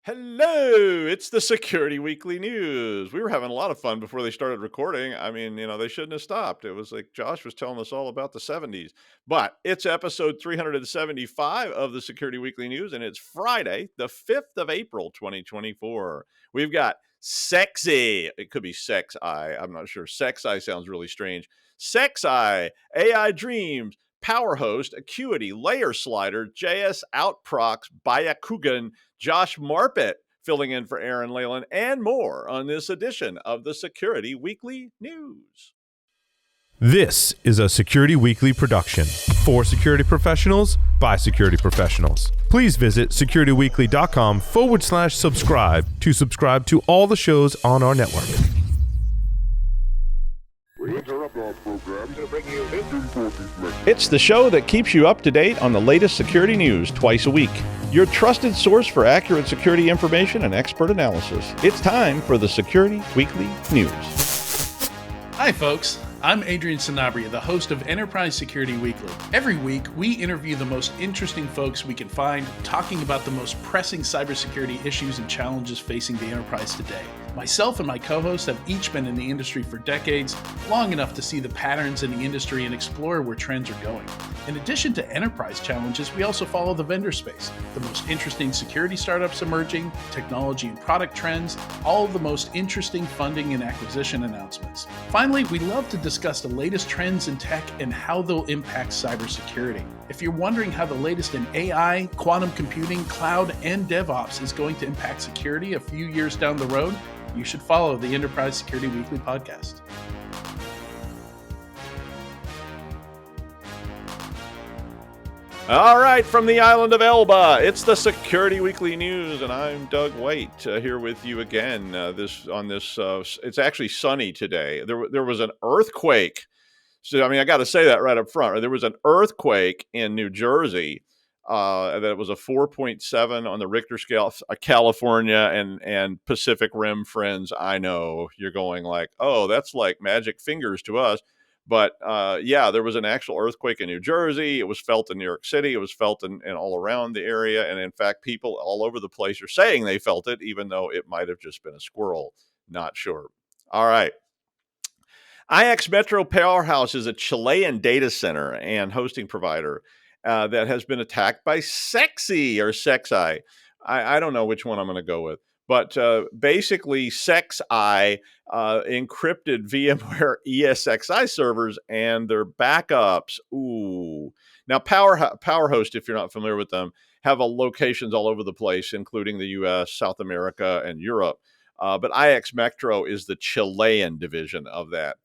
Hello, it's the Security Weekly News. We were having a lot of fun before they started recording. I mean, they shouldn't have stopped. It was like Josh was telling us all about the 70s. But it's episode 375 of the Security Weekly News, and it's Friday, the 5th of April, 2024. We've got SEXi. It could be SEXi. I'm not sure. SEXi sounds really strange. SEXi, AI Dreams, Powerhost, Acuity, Layerslider, JSOutProx, Byakugan, Josh Marpet filling in for Aaron Leyland, and more on this edition of the Security Weekly News. This is a Security Weekly production for security professionals by security professionals. Please visit securityweekly.com/subscribe to subscribe to all the shows on our network. It's the show that keeps you up to date on the latest security news twice a week. Your trusted source for accurate security information and expert analysis. It's time for the Security Weekly News. Hi, folks. I'm Adrian Sanabria, the host of Enterprise Security Weekly. Every week, we interview the most interesting folks we can find, talking about the most pressing cybersecurity issues and challenges facing the enterprise today. Myself and my co-hosts have each been in the industry for decades, long enough to see the patterns in the industry and explore where trends are going. In addition to enterprise challenges, we also follow the vendor space, the most interesting security startups emerging, technology and product trends, all of the most interesting funding and acquisition announcements. Finally, we love to discuss the latest trends in tech and how they'll impact cybersecurity. If you're wondering how the latest in AI, quantum computing, cloud, and DevOps is going to impact security a few years down the road, you should follow the Enterprise Security Weekly podcast. All right, from the island of Elba, it's the Security Weekly News, and I'm Doug White here with you again. It's actually sunny today. There was an earthquake. So, I got to say that right up front. There was an earthquake in New Jersey. That was a 4.7 on the Richter scale. California and Pacific Rim friends, I know you're going like, oh, that's like magic fingers to us. But yeah, there was an actual earthquake in New Jersey. It was felt in New York City. It was felt in all around the area. And in fact, people all over the place are saying they felt it, even though it might have just been a squirrel. Not sure. All right. IX Metro Powerhouse is a Chilean data center and hosting provider that has been attacked by SEXi or SEXi. I don't know which one I'm going to go with. But basically, SEXi encrypted VMware ESXi servers and their backups. Ooh. Now, Powerhost, if you're not familiar with them, have locations all over the place, including the U.S., South America, and Europe. But IX Metro is the Chilean division of that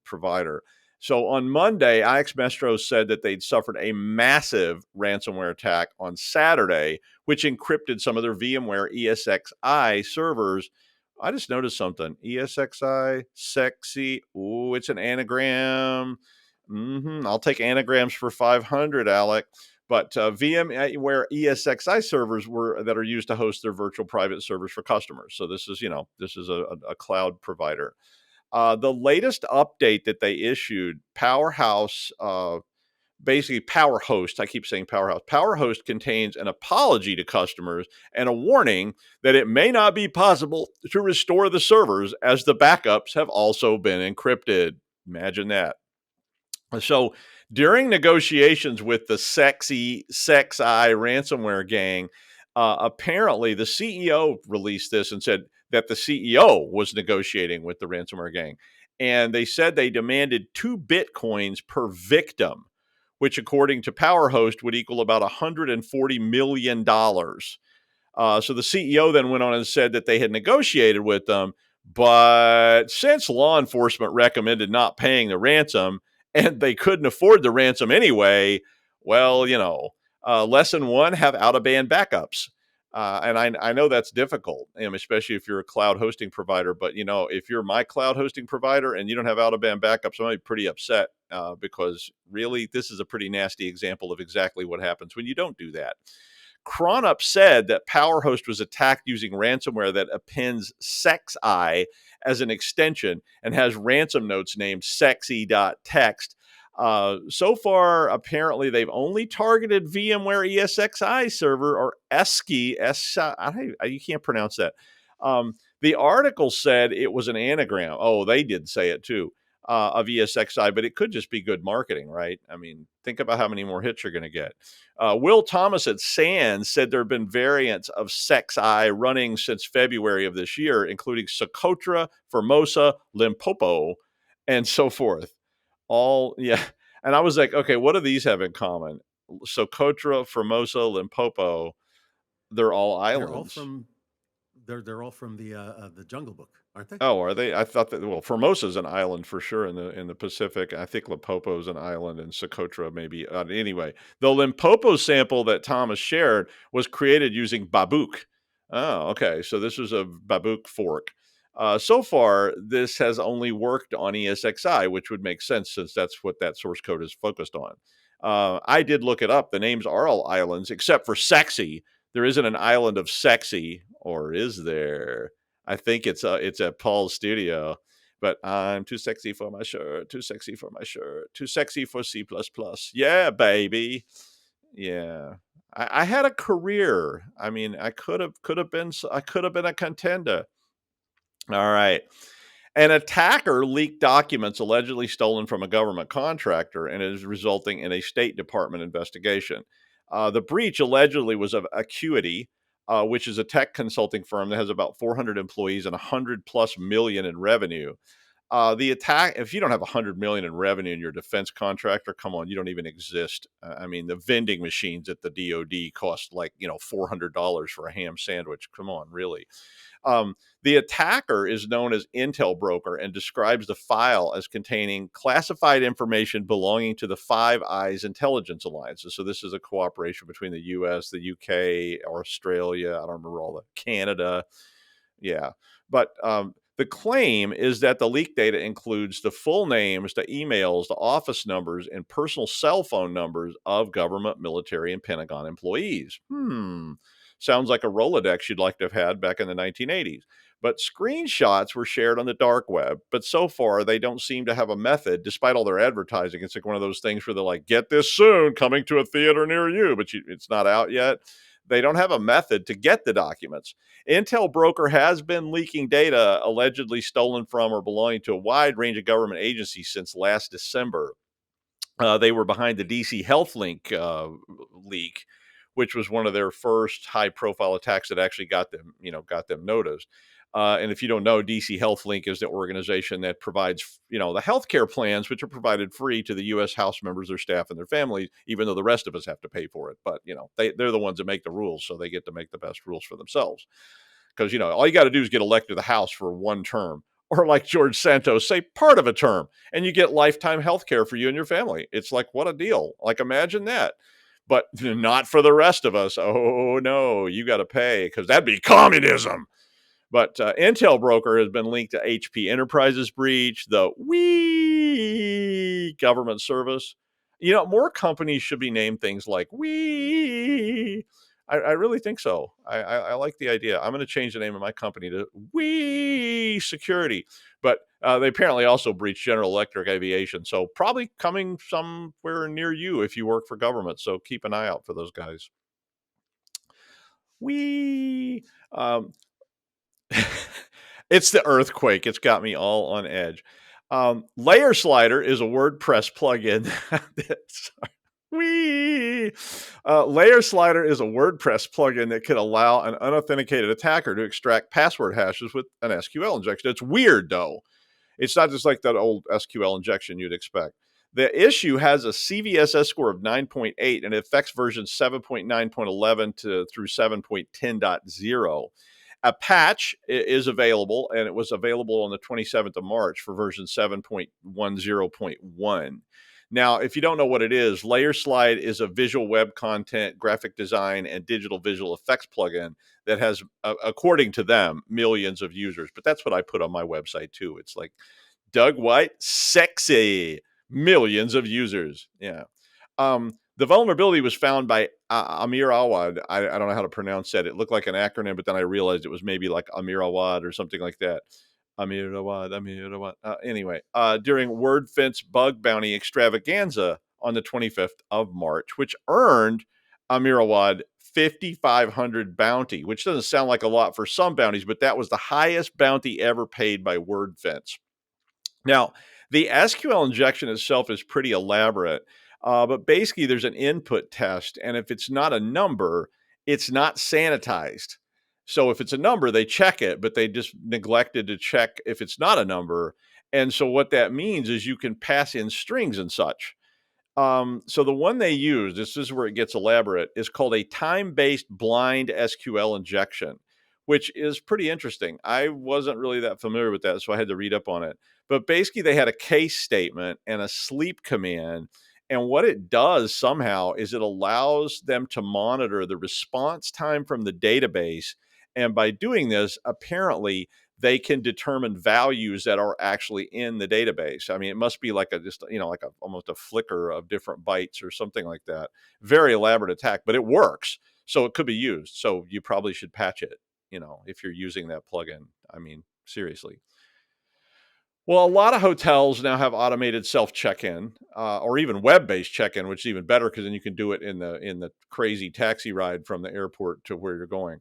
provider. So on Monday, IX Metro said that they'd suffered a massive ransomware attack on Saturday, which encrypted some of their VMware ESXi servers. I just noticed something. ESXi, SEXi. Ooh, it's an anagram. I'll take anagrams for 500, Alec. But VMware ESXi servers that are used to host their virtual private servers for customers. So this is a cloud provider. The latest update that they issued, Powerhost, basically Powerhost, I keep saying Powerhouse. Powerhost contains an apology to customers and a warning that it may not be possible to restore the servers as the backups have also been encrypted. Imagine that. So during negotiations with the SEXi ransomware gang, apparently the CEO released this and said that the CEO was negotiating with the ransomware gang. And they said they demanded 2 Bitcoins per victim, which according to Powerhost would equal about $140 million. So the CEO then went on and said that they had negotiated with them, but since law enforcement recommended not paying the ransom, and they couldn't afford the ransom anyway, well, lesson one, have out-of-band backups. And I know that's difficult, especially if you're a cloud hosting provider. But, if you're my cloud hosting provider and you don't have out-of-band backups, I'm going to be pretty upset because really this is a pretty nasty example of exactly what happens when you don't do that. Cronup said that Powerhost was attacked using ransomware that appends SEXi as an extension and has ransom notes named sexy.txt. So far, apparently, they've only targeted VMware ESXi server or ESCI. You can't pronounce that. The article said it was an anagram. Oh, they did say it too, of ESXi, but it could just be good marketing, right? I mean, think about how many more hits you're going to get. Will Thomas at SANS said there have been variants of SEXi running since February of this year, including Socotra, Formosa, Limpopo, and so forth. All, yeah. And I was like, okay, what do these have in common? Socotra, Formosa, Limpopo, they're all islands. They're all from the Jungle Book, aren't they? Oh, are they? I thought that, well, Formosa's an island for sure in the Pacific. I think Limpopo's an island and Socotra maybe. Anyway, the Limpopo sample that Thomas shared was created using Babook. Oh, okay. So this was a Babook fork. So far, this has only worked on ESXi, which would make sense since that's what that source code is focused on. I did look it up. The names are all islands except for SEXi. There isn't an island of SEXi, or is there? I think it's at Paul's studio, but I'm too sexy for my shirt, too sexy for my shirt, too sexy for C++. Yeah, baby. Yeah. I had a career. I mean, I could have been a contender. All right. An attacker leaked documents allegedly stolen from a government contractor and is resulting in a State Department investigation. The breach allegedly was of Acuity, which is a tech consulting firm that has about 400 employees and 100 plus million in revenue. The attack, if you don't have 100 million in revenue and you're a defense contractor, come on, you don't even exist. I mean, the vending machines at the DoD cost like, $400 for a ham sandwich. Come on, really. The attacker is known as Intel Broker and describes the file as containing classified information belonging to the Five Eyes intelligence alliances. So this is a cooperation between the U.S., the U.K., Australia. I don't remember all the Canada. Yeah, but the claim is that the leak data includes the full names, the emails, the office numbers, and personal cell phone numbers of government, military, and Pentagon employees. Sounds like a Rolodex you'd like to have had back in the 1980s. But screenshots were shared on the dark web. But so far, they don't seem to have a method, despite all their advertising. It's like one of those things where they're like, get this soon, coming to a theater near you, but it's not out yet. They don't have a method to get the documents. Intel Broker has been leaking data allegedly stolen from or belonging to a wide range of government agencies since last December. They were behind the DC Health Link leak, which was one of their first high-profile attacks that actually got them noticed. And if you don't know, DC Health Link is the organization that provides, the healthcare plans, which are provided free to the U.S. House members, their staff, and their families, even though the rest of us have to pay for it. But, they're the ones that make the rules, so they get to make the best rules for themselves. Because, all you got to do is get elected to the House for one term. Or like George Santos, say part of a term, and you get lifetime health care for you and your family. It's like, what a deal. Like, imagine that. But not for the rest of us. Oh, no, you got to pay because that'd be communism. But Intel Broker has been linked to HP Enterprises breach, the Wii government service. More companies should be named things like Wii. I really think so. I like the idea. I'm going to change the name of my company to Wii Security. But they apparently also breached General Electric Aviation. So probably coming somewhere near you if you work for government. So keep an eye out for those guys. Wii. It's the earthquake. It's got me all on edge. Layerslider is a WordPress plugin. Layerslider is a WordPress plugin that can allow an unauthenticated attacker to extract password hashes with an SQL injection. It's weird, though. It's not just like that old SQL injection you'd expect. The issue has a CVSS score of 9.8 and it affects versions 7.9.11 through 7.10.0. A patch is available, and it was available on the 27th of March for version 7.10.1. Now, if you don't know what it is, Layerslider is a visual web content, graphic design, and digital visual effects plugin that has, according to them, millions of users. But that's what I put on my website, too. It's like, Doug White, sexy, millions of users. Yeah. The vulnerability was found by Amir Awad. I don't know how to pronounce that. It looked like an acronym, but then I realized it was maybe like Amir Awad or something like that. Amirawad. Anyway, during WordFence bug bounty extravaganza on the 25th of March, which earned Amirawad 5,500 bounty, which doesn't sound like a lot for some bounties, but that was the highest bounty ever paid by WordFence. Now, the SQL injection itself is pretty elaborate, but basically there's an input test, and if it's not a number, it's not sanitized. So if it's a number, they check it, but they just neglected to check if it's not a number. And so what that means is you can pass in strings and such. So the one they use, this is where it gets elaborate, is called a time-based blind SQL injection, which is pretty interesting. I wasn't really that familiar with that, so I had to read up on it. But basically, they had a case statement and a sleep command. And what it does somehow is it allows them to monitor the response time from the database. And by doing this, apparently, they can determine values that are actually in the database. I mean, it must be like almost a flicker of different bytes or something like that. Very elaborate attack, but it works. So it could be used. So you probably should patch it, if you're using that plugin. I mean, seriously. Well, a lot of hotels now have automated self check-in, or even web-based check-in, which is even better because then you can do it in the crazy taxi ride from the airport to where you're going,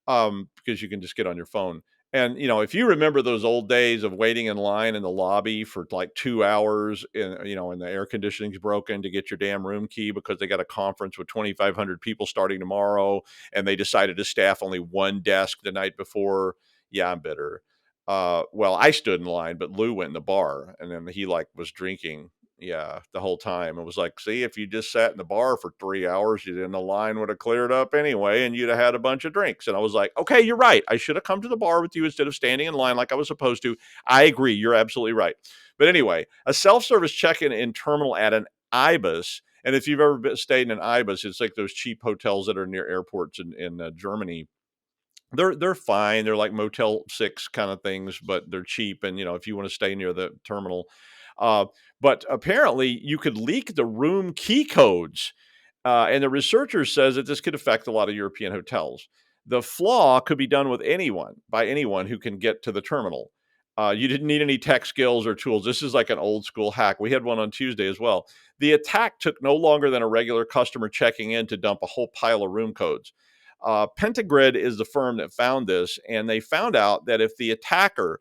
because you can just get on your phone. And if you remember those old days of waiting in line in the lobby for like 2 hours, and and the air conditioning's broken to get your damn room key because they got a conference with 2,500 people starting tomorrow, and they decided to staff only one desk the night before. Yeah, I'm bitter. Well, I stood in line, but Lou went in the bar, and then he was drinking, the whole time. It was like, see, if you just sat in the bar for 3 hours, then the line would have cleared up anyway, and you'd have had a bunch of drinks. And I was like, okay, you're right. I should have come to the bar with you instead of standing in line like I was supposed to. I agree. You're absolutely right. But anyway, a self-service check-in terminal at an IBIS. And if you've ever stayed in an IBIS, it's like those cheap hotels that are near airports in Germany. They're fine. They're like Motel 6 kind of things, but they're cheap. And if you want to stay near the terminal, uh, but apparently you could leak the room key codes, and the researcher says that this could affect a lot of European hotels. The flaw could be done with anyone who can get to the terminal. You didn't need any tech skills or tools. This is like an old school hack. We had one on Tuesday as well. The attack took no longer than a regular customer checking in to dump a whole pile of room codes. Pentagrid is the firm that found this, and they found out that if the attacker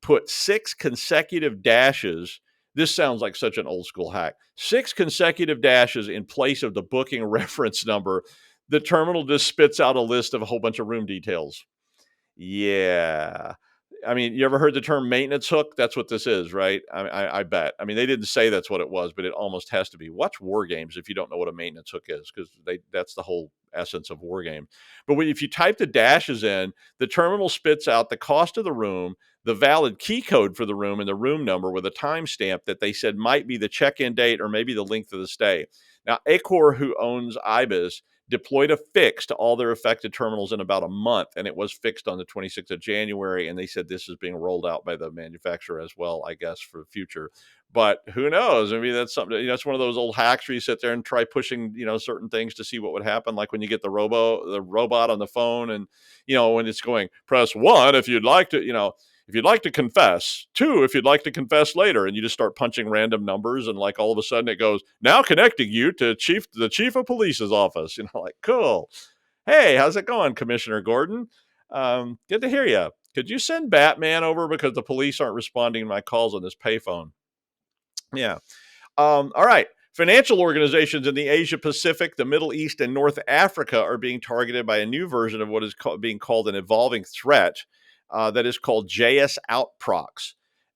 put 6 consecutive dashes, this sounds like such an old school hack, 6 consecutive dashes in place of the booking reference number, the terminal just spits out a list of a whole bunch of room details. Yeah. I mean, you ever heard the term maintenance hook? That's what this is, right? I bet. I mean, they didn't say that's what it was, but it almost has to be. Watch War Games if you don't know what a maintenance hook is, because that's the whole essence of War Game. But if you type the dashes in, the terminal spits out the cost of the room, the valid key code for the room, and the room number with a timestamp that they said might be the check-in date or maybe the length of the stay. Now, Accor, who owns IBIS, deployed a fix to all their affected terminals in about a month, and it was fixed on the 26th of January, and they said this is being rolled out by the manufacturer as well, I guess, for the future. But who knows? I mean, that's something, it's one of those old hacks where you sit there and try pushing, certain things to see what would happen, like when you get the robot on the phone, and, when it's going, press 1 if you'd like to, if you'd like to confess, 2 if you'd like to confess later, and you just start punching random numbers, and like all of a sudden it goes, now connecting you to the chief of police's office. Like, cool. Hey, how's it going, Commissioner Gordon? Good to hear you. Could you send Batman over because the police aren't responding to my calls on this payphone? Yeah. All right. Financial organizations in the Asia Pacific, the Middle East, and North Africa are being targeted by a new version of what is being called an evolving threat that is called JSOutProx.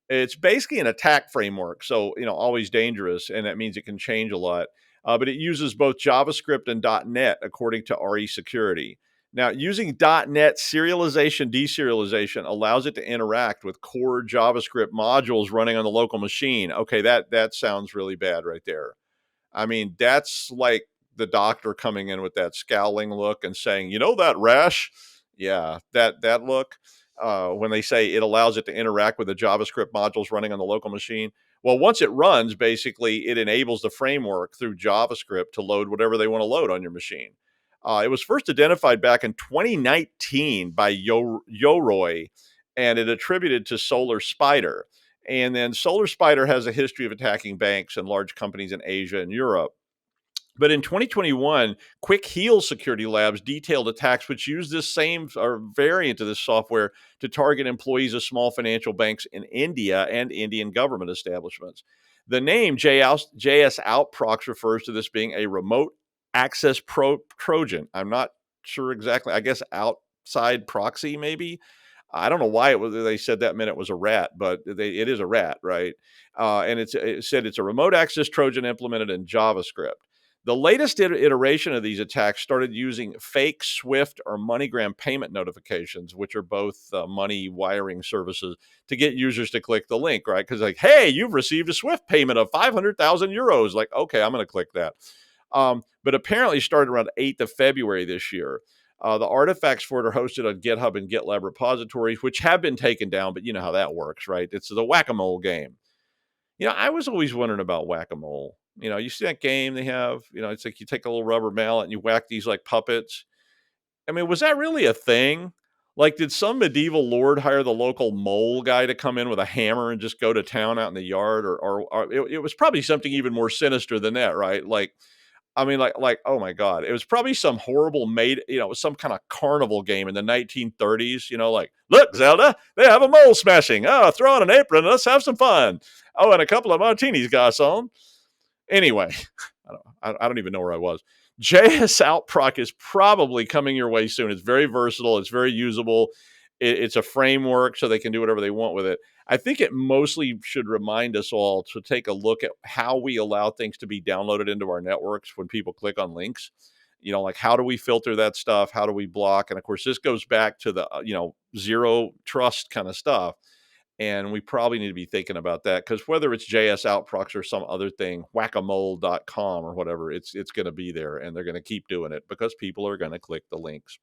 It's basically an attack framework, so always dangerous, and that means it can change a lot. But it uses both JavaScript and .NET, according to RE Security. Now, using .NET serialization deserialization allows it to interact with core JavaScript modules running on the local machine. Okay, that sounds really bad right there. I mean, that's like the doctor coming in with that scowling look and saying, that rash? Yeah, that look. When they say it allows it to interact with the JavaScript modules running on the local machine. Well, once it runs, basically, it enables the framework through JavaScript to load whatever they want to load on your machine. It was first identified back in 2019 by Yoroi, and it attributed to Solar Spider. And then Solar Spider has a history of attacking banks and large companies in Asia and Europe. But in 2021, Quick Heal Security Labs detailed attacks which use this same or variant of this software to target employees of small financial banks in India and Indian government establishments. The name JSOutProx refers to this being a remote access Trojan. I'm not sure exactly. I guess outside proxy, maybe. I don't know why they said that meant it was a rat, but it is a rat, right? And it said it's a remote access Trojan implemented in JavaScript. The latest iteration of these attacks started using fake SWIFT or MoneyGram payment notifications, which are both money wiring services, to get users to click the link, right? Because like, hey, you've received a SWIFT payment of 500,000 euros. Like, okay, I'm going to click that. But apparently started around 8th of February this year. The artifacts for it are hosted on GitHub and GitLab repositories, which have been taken down, but you know how that works, right? It's the whack-a-mole game. I was always wondering about whack-a-mole. You see that game they have, it's like you take a little rubber mallet and you whack these like puppets. I mean, was that really a thing? Like, did some medieval lord hire the local mole guy to come in with a hammer and just go to town out in the yard? Or it was probably something even more sinister than that, right? Like, I mean, like, oh my God, it was probably some horrible some kind of carnival game in the 1930s, like, look, Zelda, they have a mole smashing. Oh, throw on an apron and let's have some fun. Oh, and a couple of martinis, garçon. Anyway, I don't even know where I was. JSOutProx is probably coming your way soon. It's very versatile. It's very usable. It's a framework, so they can do whatever they want with it. I think it mostly should remind us all to take a look at how we allow things to be downloaded into our networks when people click on links. Like, how do we filter that stuff? How do we block? And of course, this goes back to the, zero trust kind of stuff. And we probably need to be thinking about that, because whether it's JSOutProx or some other thing, whackamole.com or whatever, it's going to be there, and they're going to keep doing it because people are going to click the links.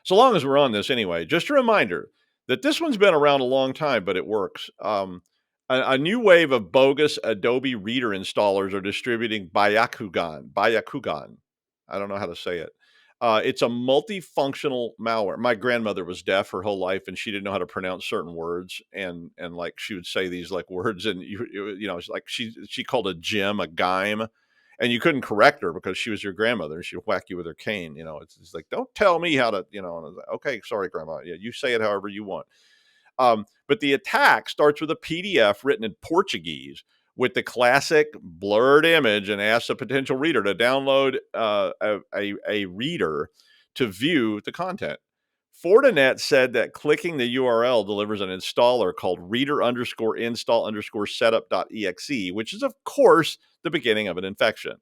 So long as we're on this anyway, just a reminder that this one's been around a long time, but it works. A new wave of bogus Adobe Reader installers are distributing Byakugan. I don't know how to say it. It's a multifunctional malware. My grandmother was deaf her whole life, and she didn't know how to pronounce certain words, and like she would say these like words, and it's like she called a gem a gime, and you couldn't correct her because she was your grandmother, and she'd whack you with her cane. It's like, don't tell me how to, and I was like, okay, sorry, grandma. Yeah, you say it however you want. But the attack starts with a PDF written in Portuguese with the classic blurred image, and asks a potential reader to download a reader to view the content. Fortinet said that clicking the URL delivers an installer called reader_install_setup.exe, which is, of course, the beginning of an infection.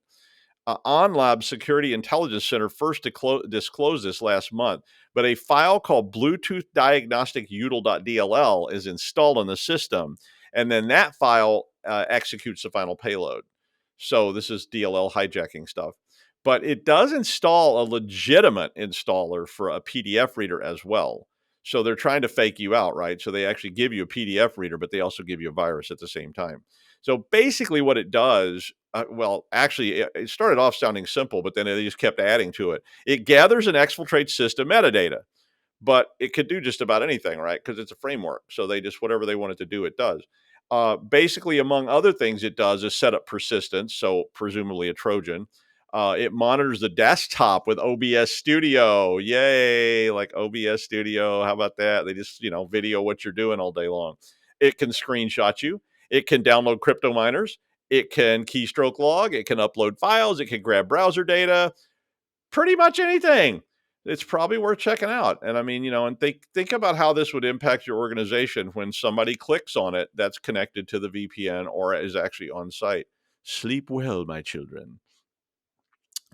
OnLab Security Intelligence Center first disclosed this last month, but a file called Bluetooth Diagnostic util.dll is installed on the system, and then that file executes the final payload. So this is DLL hijacking stuff. But it does install a legitimate installer for a PDF reader as well. So they're trying to fake you out, right? So they actually give you a PDF reader, but they also give you a virus at the same time. So basically what it does, it started off sounding simple, but then they just kept adding to it. It gathers and exfiltrates system metadata, but it could do just about anything, right? Because it's a framework. So they just, whatever they want it to do, it does. Basically, among other things it does is set up persistence, so presumably a Trojan. It monitors the desktop with OBS Studio. Yay, like OBS Studio. How about that? They just, video what you're doing all day long. It can screenshot you. It can download crypto miners. It can keystroke log. It can upload files. It can grab browser data. Pretty much anything. It's probably worth checking out. And I mean, and think about how this would impact your organization when somebody clicks on it that's connected to the VPN or is actually on site. Sleep well, my children.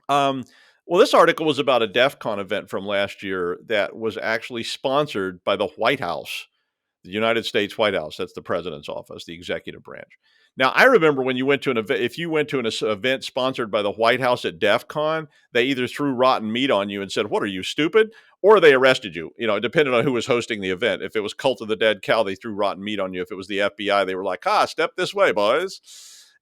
Well, this article was about a DEF CON event from last year that was actually sponsored by the White House, the United States White House. That's the president's office, the executive branch. Now, I remember when you went to an event, if you went to an event sponsored by the White House at DEF CON, they either threw rotten meat on you and said, what are you, stupid? Or they arrested you. It depended on who was hosting the event. If it was Cult of the Dead Cow, they threw rotten meat on you. If it was the FBI, they were like, step this way, boys.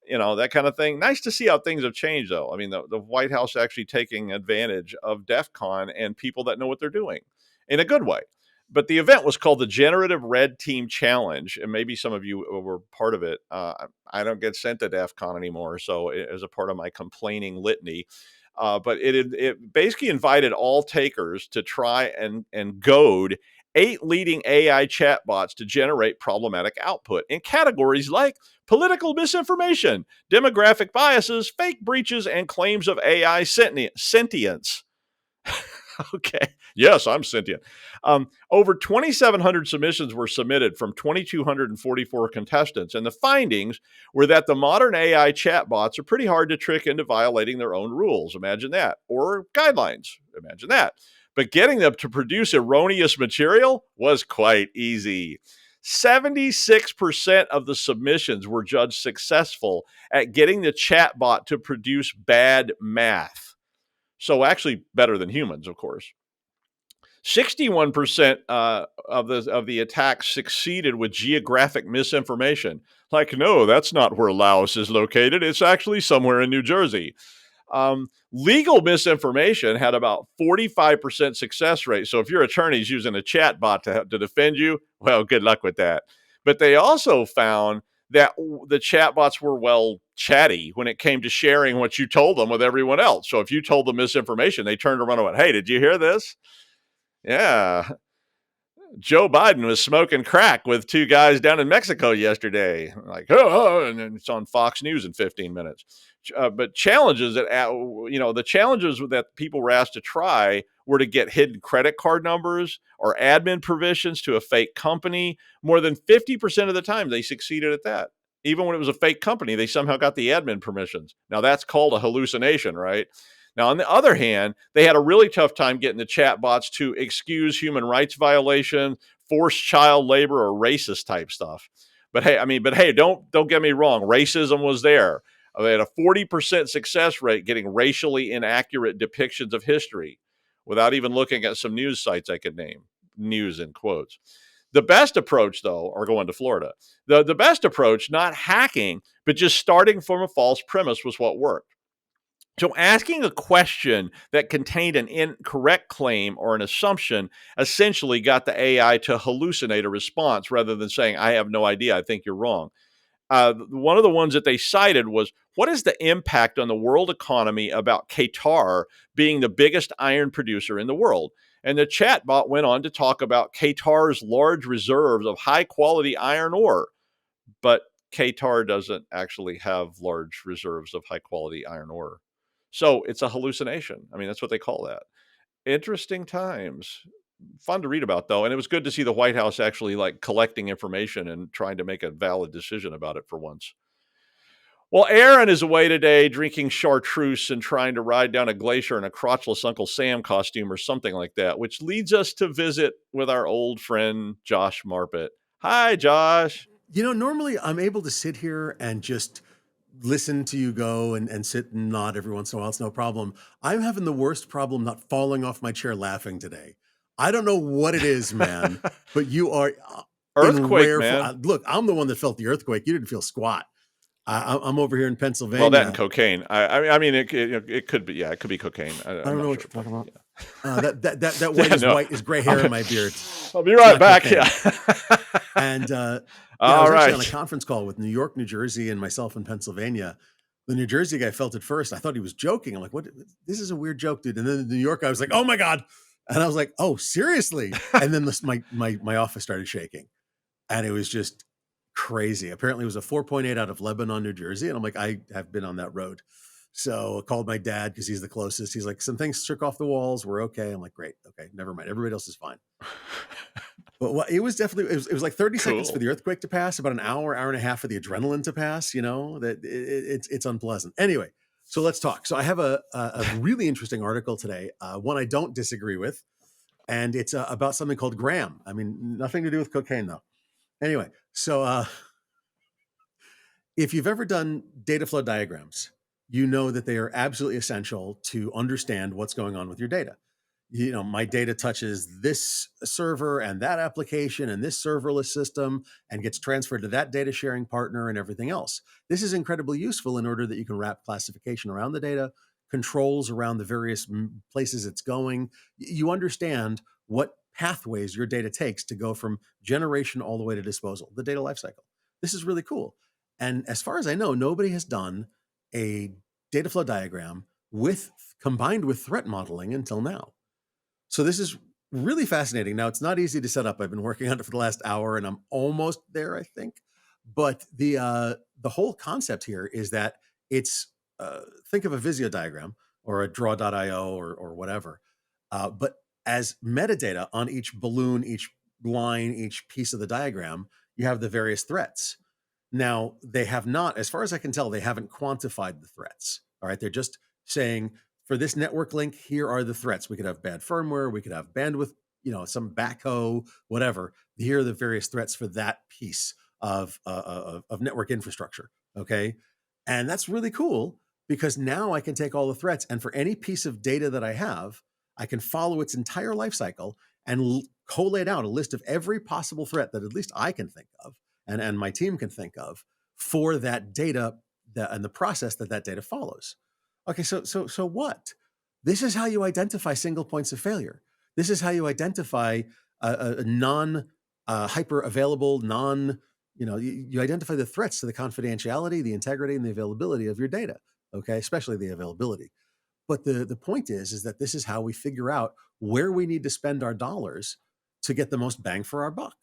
That kind of thing. Nice to see how things have changed, though. I mean, the White House actually taking advantage of DEF CON and people that know what they're doing in a good way. But the event was called the Generative Red Team Challenge, and maybe some of you were part of it. I don't get sent to DEF CON anymore, so as a part of my complaining litany. But it basically invited all takers to try and goad 8 leading AI chatbots to generate problematic output in categories like political misinformation, demographic biases, fake breaches, and claims of AI sentience. Okay. Yes, I'm sentient. Over 2,700 submissions were submitted from 2,244 contestants, and the findings were that the modern AI chatbots are pretty hard to trick into violating their own rules. Imagine that. Or guidelines. Imagine that. But getting them to produce erroneous material was quite easy. 76% of the submissions were judged successful at getting the chatbot to produce bad math. So actually better than humans, of course. 61% of the attacks succeeded with geographic misinformation. Like, no, that's not where Laos is located. It's actually somewhere in New Jersey. Legal misinformation had about 45% success rate. So if your attorney's using a chat bot to defend you, well, good luck with that. But they also found that the chatbots were, well, chatty when it came to sharing what you told them with everyone else. So if you told them misinformation, they turned around and went, hey, did you hear this? Yeah. Joe Biden was smoking crack with 2 guys down in Mexico yesterday. Like, and then it's on Fox News in 15 minutes. But challenges the challenges that people were asked to try were to get hidden credit card numbers or admin permissions to a fake company. More than 50% of the time, they succeeded at that. Even when it was a fake company, they somehow got the admin permissions. Now, that's called a hallucination, right? Now, on the other hand, they had a really tough time getting the chatbots to excuse human rights violations, forced child labor, or racist type stuff. But hey, don't get me wrong. Racism was there. They had a 40% success rate getting racially inaccurate depictions of history without even looking at some news sites I could name. News in quotes. The best approach, though, are going to Florida. The best approach, not hacking, but just starting from a false premise was what worked. So asking a question that contained an incorrect claim or an assumption essentially got the AI to hallucinate a response rather than saying, I have no idea, I think you're wrong. One of the ones that they cited was, what is the impact on the world economy about Qatar being the biggest iron producer in the world? And the chatbot went on to talk about Qatar's large reserves of high quality iron ore. But Qatar doesn't actually have large reserves of high quality iron ore. So it's a hallucination. I mean, that's what they call that. Interesting times. Fun to read about, though. And it was good to see the White House actually like collecting information and trying to make a valid decision about it for once. Well, Aaron is away today drinking chartreuse and trying to ride down a glacier in a crotchless Uncle Sam costume or something like that, which leads us to visit with our old friend, Josh Marpet. Hi, Josh. Normally I'm able to sit here and just listen to you go and sit and nod every once in a while. It's no problem. I'm having the worst problem not falling off my chair laughing today. I don't know what it is, man, but you are Earthquake, man. Look, I'm the one that felt the earthquake. You didn't feel squat. I'm over here in Pennsylvania. Well, that and cocaine. I mean, it could be. Yeah, it could be cocaine. I don't know what you're talking about. Yeah. That white is white is gray hair in my beard. I'll be right back. Cocaine. Yeah. And I was actually on a conference call with New York, New Jersey, and myself in Pennsylvania. The New Jersey guy felt it first. I thought he was joking. I'm like, what? This is a weird joke, dude. And then the New York guy was like, oh my God. And I was like, oh, seriously? And then my office started shaking. And it was just crazy. Apparently it was a 4.8 out of Lebanon, New Jersey. And I'm like, I have been on that road. So I called my dad because he's the closest. He's like, some things shook off the walls. We're okay. I'm like, great. Okay, never mind. Everybody else is fine. But it was definitely, it was like 30 seconds for the earthquake to pass, about an hour and a half for the adrenaline to pass, that it's unpleasant. Anyway, so let's talk. So I have a really interesting article today, one I don't disagree with, and it's about something called Gram. I mean, nothing to do with cocaine though. Anyway, so if you've ever done data flow diagrams, you know that they are absolutely essential to understand what's going on with your data. My data touches this server and that application and this serverless system and gets transferred to that data sharing partner and everything else. This is incredibly useful in order that you can wrap classification around the data, controls around the various places it's going. You understand what pathways your data takes to go from generation all the way to disposal, the data lifecycle. This is really cool. And as far as I know, nobody has done a data flow diagram combined with threat modeling until now. So this is really fascinating. Now, it's not easy to set up. I've been working on it for the last hour and I'm almost there, I think. But the whole concept here is that it's, think of a Visio diagram or a draw.io or whatever. But as metadata on each balloon, each line, each piece of the diagram, you have the various threats. Now, they have not, as far as I can tell, they haven't quantified the threats. All right. They're just saying, for this network link, here are the threats. We could have bad firmware. We could have bandwidth, some backhoe, whatever. Here are the various threats for that piece of network infrastructure. Okay. And that's really cool because now I can take all the threats, and for any piece of data that I have, I can follow its entire life cycle and collate out a list of every possible threat that at least I can think of and my team can think of for that data and the process that data follows. Okay, so what? This is how you identify single points of failure. This is how you identify a non-hyper available, you identify the threats to the confidentiality, the integrity, and the availability of your data, okay, especially the availability. But the point is that this is how we figure out where we need to spend our dollars to get the most bang for our buck.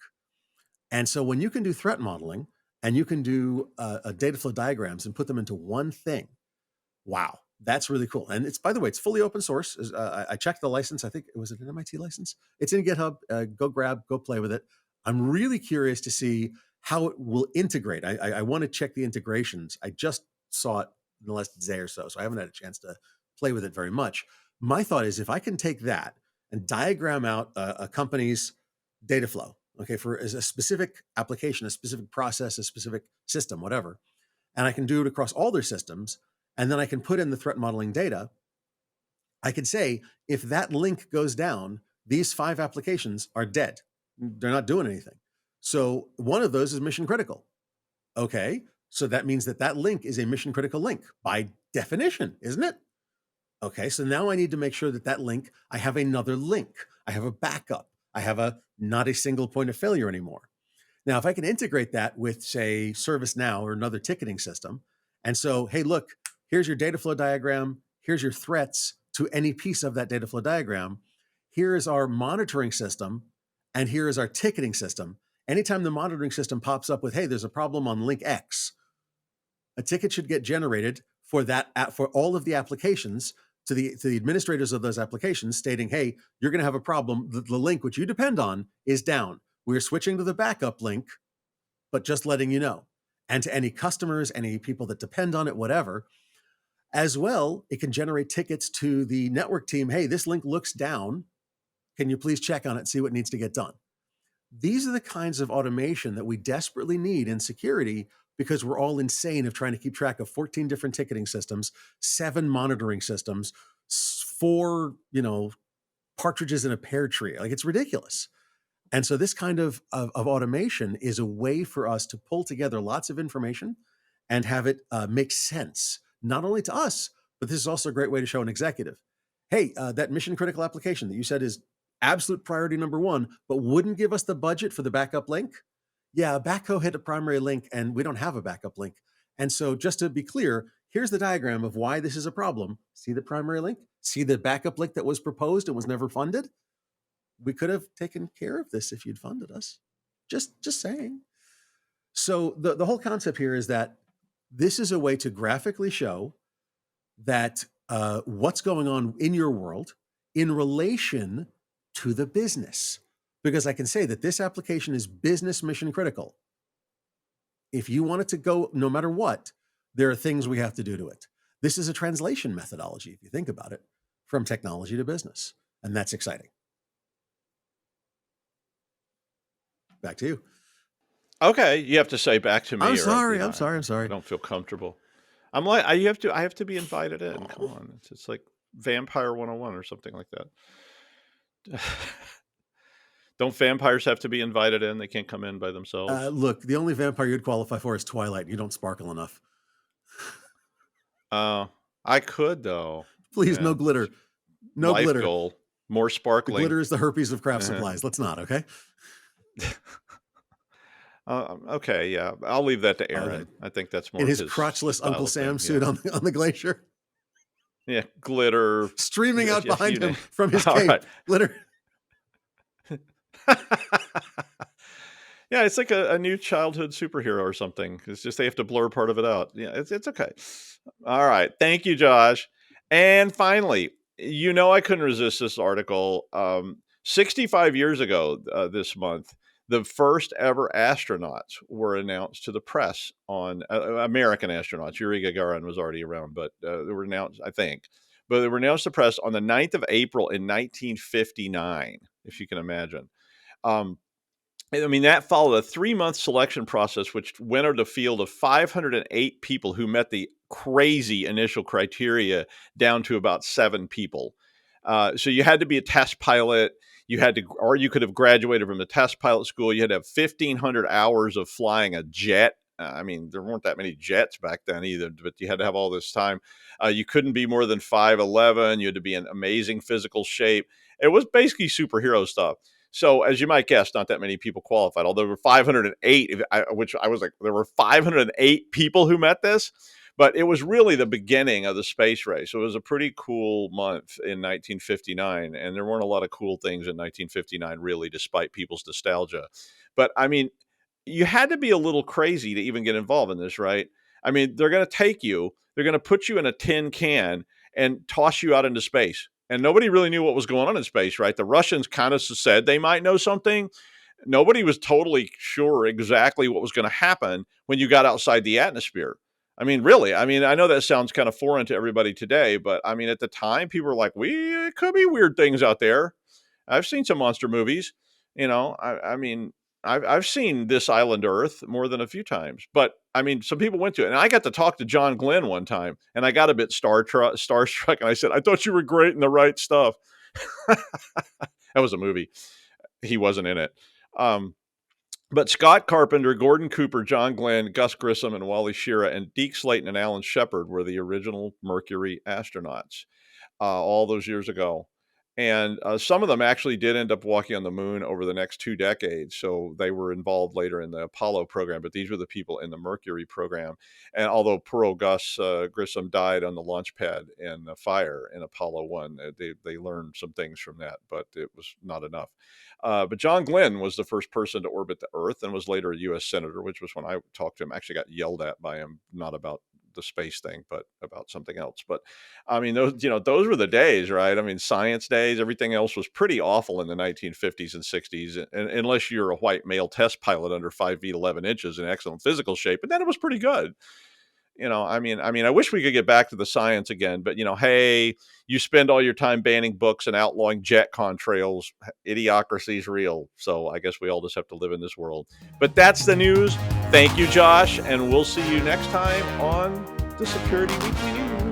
And so when you can do threat modeling and you can do data flow diagrams and put them into one thing, wow, that's really cool. And it's, by the way, it's fully open source. I checked the license. I think it was an MIT license. It's in GitHub. Go play with it. I'm really curious to see how it will integrate. I want to check the integrations. I just saw it in the last day or so I haven't had a chance to play with it very much. My thought is if I can take that and diagram out a company's data flow, okay, for as a specific application, a specific process, a specific system, whatever, and I can do it across all their systems, and then I can put in the threat modeling data, I could say, if that link goes down, these 5 applications are dead. They're not doing anything. So one of those is mission critical. Okay, so that means that link is a mission critical link by definition, isn't it? Okay, so now I need to make sure that link, I have another link. I have a backup. I have not a single point of failure anymore. Now, if I can integrate that with, say, ServiceNow or another ticketing system, and so, hey, look, here's your data flow diagram. Here's your threats to any piece of that data flow diagram. Here is our monitoring system, and here is our ticketing system. Anytime the monitoring system pops up with, hey, there's a problem on link X, a ticket should get generated for all of the applications to the administrators of those applications stating, hey, you're going to have a problem. The link which you depend on is down. We're switching to the backup link, but just letting you know. And to any customers, any people that depend on it, whatever. As well, it can generate tickets to the network team. Hey, this link looks down. Can you please check on it, see what needs to get done? These are the kinds of automation that we desperately need in security because we're all insane of trying to keep track of 14 different ticketing systems, 7 monitoring systems, 4, partridges in a pear tree. Like, it's ridiculous. And so this kind of automation is a way for us to pull together lots of information and have it make sense, not only to us, but this is also a great way to show an executive, hey, that mission critical application that you said is absolute priority number 1, but wouldn't give us the budget for the backup link. Yeah, backhoe hit a primary link and we don't have a backup link. And so just to be clear, here's the diagram of why this is a problem. See the primary link? See the backup link that was proposed and was never funded? We could have taken care of this if you'd funded us. Just saying. So the whole concept here is that this is a way to graphically show that what's going on in your world in relation to the business. Because I can say that this application is business mission critical. If you want it to go no matter what, there are things we have to do to it. This is a translation methodology, if you think about it, from technology to business. And that's exciting. Back to you. Okay, you have to say back to me. I'm sorry. I'm sorry. I don't feel comfortable. I'm like, I have to be invited in. Come on, it's like Vampire 101 or something like that. Don't vampires have to be invited in? They can't come in by themselves. Look, the only vampire you'd qualify for is Twilight. You don't sparkle enough. I could though. Please, no glitter. No life glitter. Goal. more The sparkling. glitter is the herpes of craft supplies. Let's not, okay? Okay, yeah. I'll leave that to Aaron. Okay. I think that's more In of his his crotchless style Uncle of Sam thing, suit yeah. on the glacier, Yeah, glitter. streaming out Yes, behind you him know. from his All cape. right. Glitter. Yeah, it's like a new childhood superhero or something. It's just they have to blur part of it out. Yeah, it's okay. All right. Thank you, Josh. And finally, I couldn't resist this article. 65 years ago this month, the first ever astronauts were announced to the press on American astronauts. Yuri Gagarin was already around, but they were announced, I think. But they were announced to the press on the 9th of April in 1959, if you can imagine. I mean, that followed a 3-month selection process, which winnowed a field of 508 people who met the crazy initial criteria down to about 7 people. So you had to be a test pilot. Or you could have graduated from the test pilot school. You had to have 1,500 hours of flying a jet. I mean, there weren't that many jets back then either, but you had to have all this time. You couldn't be more than 5'11". You had to be in amazing physical shape. It was basically superhero stuff. So, as you might guess, not that many people qualified, although there were 508, which I was like, there were 508 people who met this, but it was really the beginning of the space race. So it was a pretty cool month in 1959, and there weren't a lot of cool things in 1959, really, despite people's nostalgia. But, I mean, you had to be a little crazy to even get involved in this, right? I mean, they're going to put you in a tin can and toss you out into space. And nobody really knew what was going on in space, right? The Russians kind of said they might know something. Nobody was totally sure exactly what was going to happen when you got outside the atmosphere. I mean, really, I know that sounds kind of foreign to everybody today, but I mean, at the time, people were like, it could be weird things out there. I've seen some monster movies, I mean, I've seen This Island Earth more than a few times, but I mean, some people went to it, and I got to talk to John Glenn one time, and I got a bit starstruck, and I said, "I thought you were great in The Right Stuff." That was a movie. He wasn't in it. But Scott Carpenter, Gordon Cooper, John Glenn, Gus Grissom, and Wally Schirra, and Deke Slayton and Alan Shepard were the original Mercury astronauts all those years ago. And some of them actually did end up walking on the moon over the next 2 decades. So they were involved later in the Apollo program, but these were the people in the Mercury program. And although poor old Gus Grissom died on the launch pad in a fire in Apollo 1, they learned some things from that, but it was not enough. But John Glenn was the first person to orbit the Earth and was later a U.S. Senator, which was when I talked to him. I actually got yelled at by him, not about the space thing, but about something else. But I mean, those were the days, right? I mean, science days, everything else was pretty awful in the 1950s and 60s, and unless you're a white male test pilot under 5 feet 11 inches in excellent physical shape, but then it was pretty good. I mean, I wish we could get back to the science again, but hey, you spend all your time banning books and outlawing jet contrails. Idiocracy is real. So I guess we all just have to live in this world. But that's the news. Thank you, Josh. And we'll see you next time on the Security Weekly News.